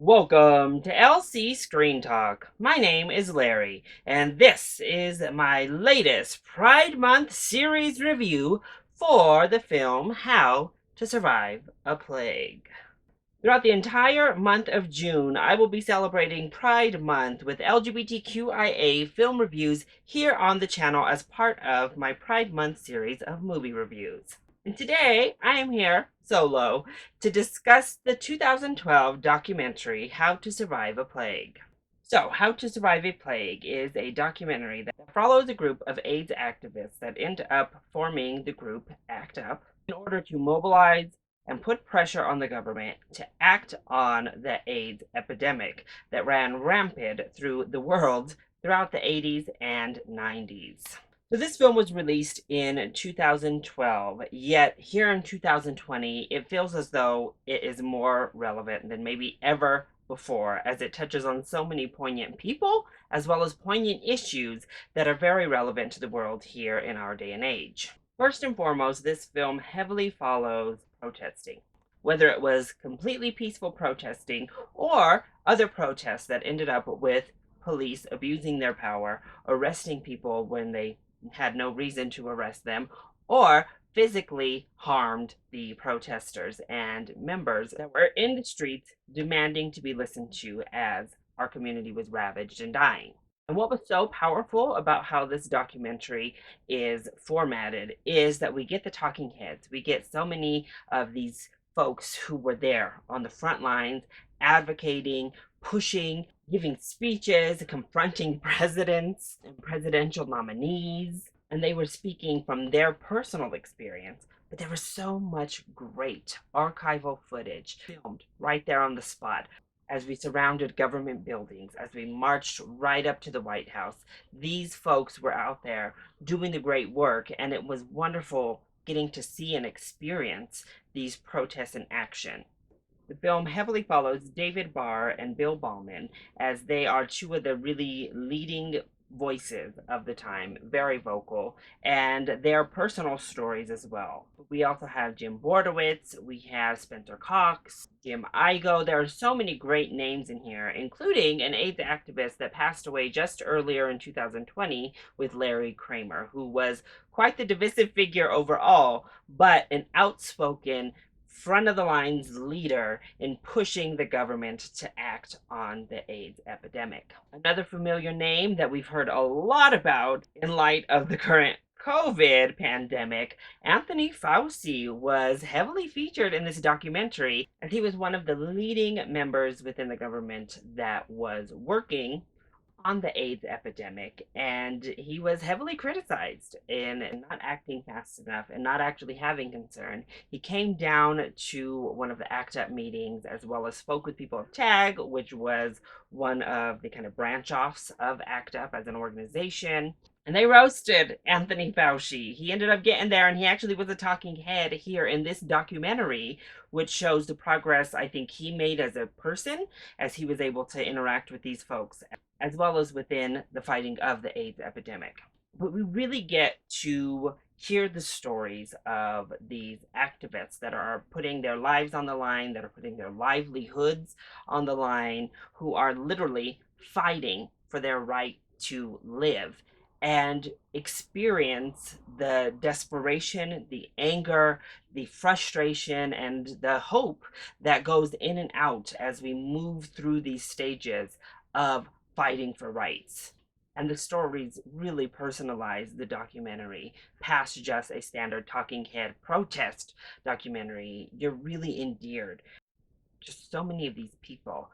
Welcome to LC Screen Talk. My name is Larry, and this is my latest Pride Month series review for the film How to Survive a Plague. Throughout the entire month of June, I will be celebrating Pride Month with LGBTQIA film reviews here on the channel as part of my Pride Month series of movie reviews. And today, I am here solo to discuss the 2012 documentary How to Survive a Plague. So, How to Survive a Plague is a documentary that follows a group of AIDS activists that end up forming the group ACT UP in order to mobilize and put pressure on the government to act on the AIDS epidemic that ran rampant through the world throughout the 80s and 90s. So this film was released in 2012, yet here in 2020, it feels as though it is more relevant than maybe ever before, as it touches on so many poignant people as well as poignant issues that are very relevant to the world here in our day and age. First and foremost, this film heavily follows protesting, whether it was completely peaceful protesting or other protests that ended up with police abusing their power, arresting people when they had no reason to arrest them, or physically harmed the protesters and members that were in the streets demanding to be listened to as our community was ravaged and dying. And what was so powerful about how this documentary is formatted is that we get the talking heads. We get so many of these folks who were there on the front lines, advocating, pushing, giving speeches, confronting presidents and presidential nominees. And they were speaking from their personal experience. But there was so much great archival footage filmed right there on the spot as we surrounded government buildings, as we marched right up to the White House. These folks were out there doing the great work, and it was wonderful getting to see and experience these protests in action. The film heavily follows David Barr and Bill Ballman, as they are two of the really leading voices of the time, very vocal, and their personal stories as well. We also have Jim Bordowitz, we have Spencer Cox, Jim Igo. There are so many great names in here, including an AIDS activist that passed away just earlier in 2020 with Larry Kramer, who was quite the divisive figure overall, but an outspoken front of the lines leader in pushing the government to act on the AIDS epidemic. Another familiar name that we've heard a lot about in light of the current COVID pandemic, Anthony Fauci was heavily featured in this documentary, as he was one of the leading members within the government that was working on the AIDS epidemic, and he was heavily criticized in not acting fast enough and not actually having concern. He came down to one of the ACT UP meetings as well as spoke with people of TAG, which was one of the kind of branch offs of ACT UP as an organization. And they roasted Anthony Fauci. He ended up getting there, and he actually was a talking head here in this documentary, which shows the progress I think he made as a person as he was able to interact with these folks, as well as within the fighting of the AIDS epidemic. But we really get to hear the stories of these activists that are putting their lives on the line, that are putting their livelihoods on the line, who are literally fighting for their right to live and experience the desperation, the anger, the frustration, and the hope that goes in and out as we move through these stages of fighting for rights. And the stories really personalize the documentary past just a standard talking head protest documentary. You're really endeared. Just so many of these people.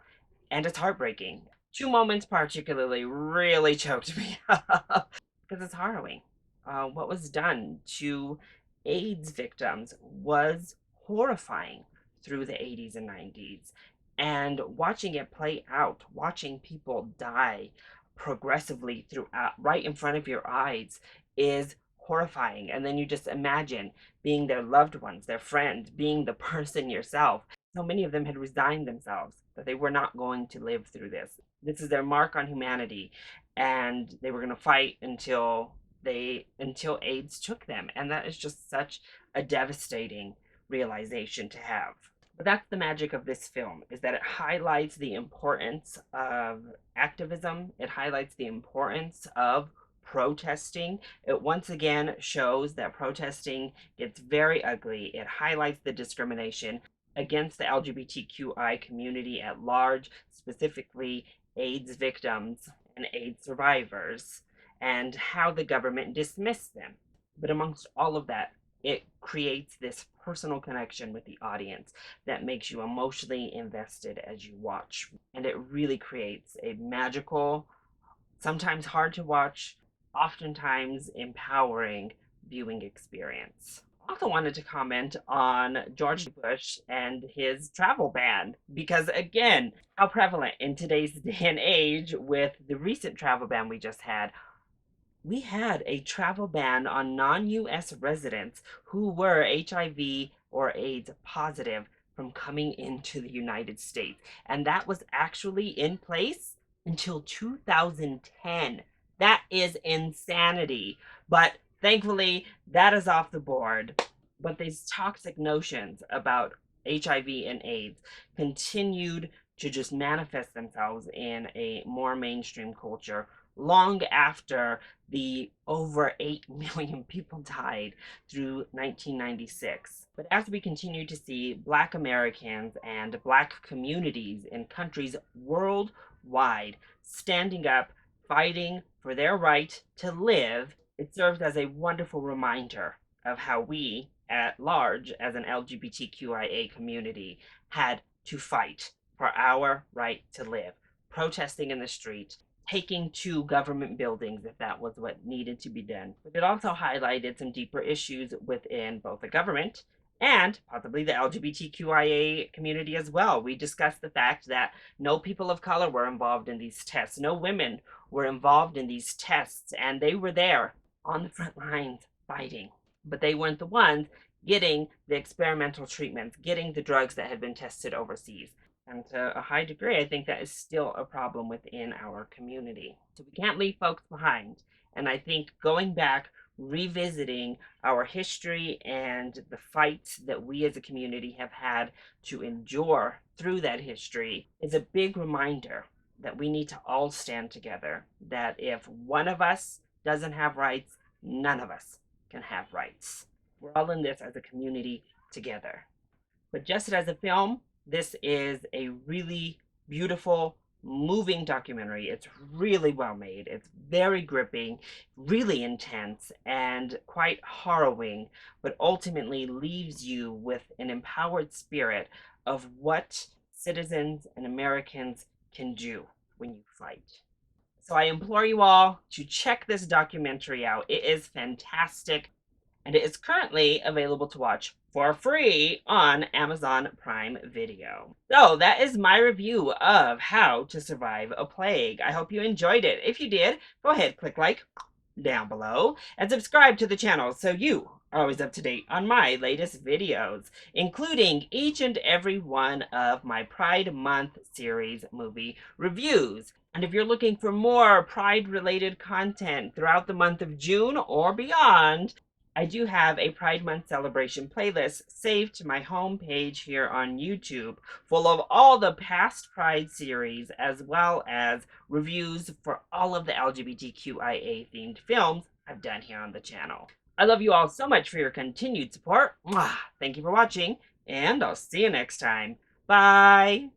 And it's heartbreaking. Two moments particularly really choked me up because it's harrowing. What was done to AIDS victims was horrifying through the 80s and 90s. And watching it play out, watching people die progressively throughout, right in front of your eyes, is horrifying. And then you just imagine being their loved ones, their friend, being the person yourself. So many of them had resigned themselves that they were not going to live through this. This is their mark on humanity, and they were going to fight until AIDS took them. And that is just such a devastating realization to have. But that's the magic of this film, is that it highlights the importance of activism. It highlights the importance of protesting. It once again shows that protesting gets very ugly. It highlights the discrimination against the LGBTQI community at large, specifically AIDS victims and AIDS survivors, and how the government dismissed them. But amongst all of that, it creates this personal connection with the audience that makes you emotionally invested as you watch. And it really creates a magical, sometimes hard to watch, oftentimes empowering viewing experience. I also wanted to comment on George Bush and his travel ban because, again, how prevalent in today's day and age with the recent travel ban we just had. We had a travel ban on non-US residents who were HIV or AIDS positive from coming into the United States. And that was actually in place until 2010. That is insanity. But thankfully, that is off the board. But these toxic notions about HIV and AIDS continued to just manifest themselves in a more mainstream culture long after the over 8 million people died through 1996. But as we continue to see Black Americans and Black communities in countries worldwide standing up, fighting for their right to live, it serves as a wonderful reminder of how we, at large, as an LGBTQIA community, had to fight for our right to live, protesting in the street, taking to government buildings if that was what needed to be done. But it also highlighted some deeper issues within both the government and possibly the LGBTQIA community as well. We discussed the fact that no people of color were involved in these tests, no women were involved in these tests, and they were there on the front lines fighting. But they weren't the ones getting the experimental treatments, getting the drugs that had been tested overseas. And to a high degree, I think that is still a problem within our community. So we can't leave folks behind. And I think going back, revisiting our history and the fights that we as a community have had to endure through that history is a big reminder that we need to all stand together. That if one of us doesn't have rights, none of us can have rights. We're all in this as a community together. But just as a film, this is a really beautiful, moving documentary. It's really well made. It's very gripping, really intense, and quite harrowing, but ultimately leaves you with an empowered spirit of what citizens and Americans can do when you fight. So I implore you all to check this documentary out. It is fantastic, and it is currently available to watch for free on Amazon Prime Video. So that is my review of How to Survive a Plague. I hope you enjoyed it. If you did, go ahead, click like down below and subscribe to the channel so you are always up to date on my latest videos, including each and every one of my Pride Month series movie reviews. And if you're looking for more Pride-related content throughout the month of June or beyond, I do have a Pride Month celebration playlist saved to my homepage here on YouTube, full of all the past Pride series, as well as reviews for all of the LGBTQIA themed films I've done here on the channel. I love you all so much for your continued support. Thank you for watching, and I'll see you next time. Bye!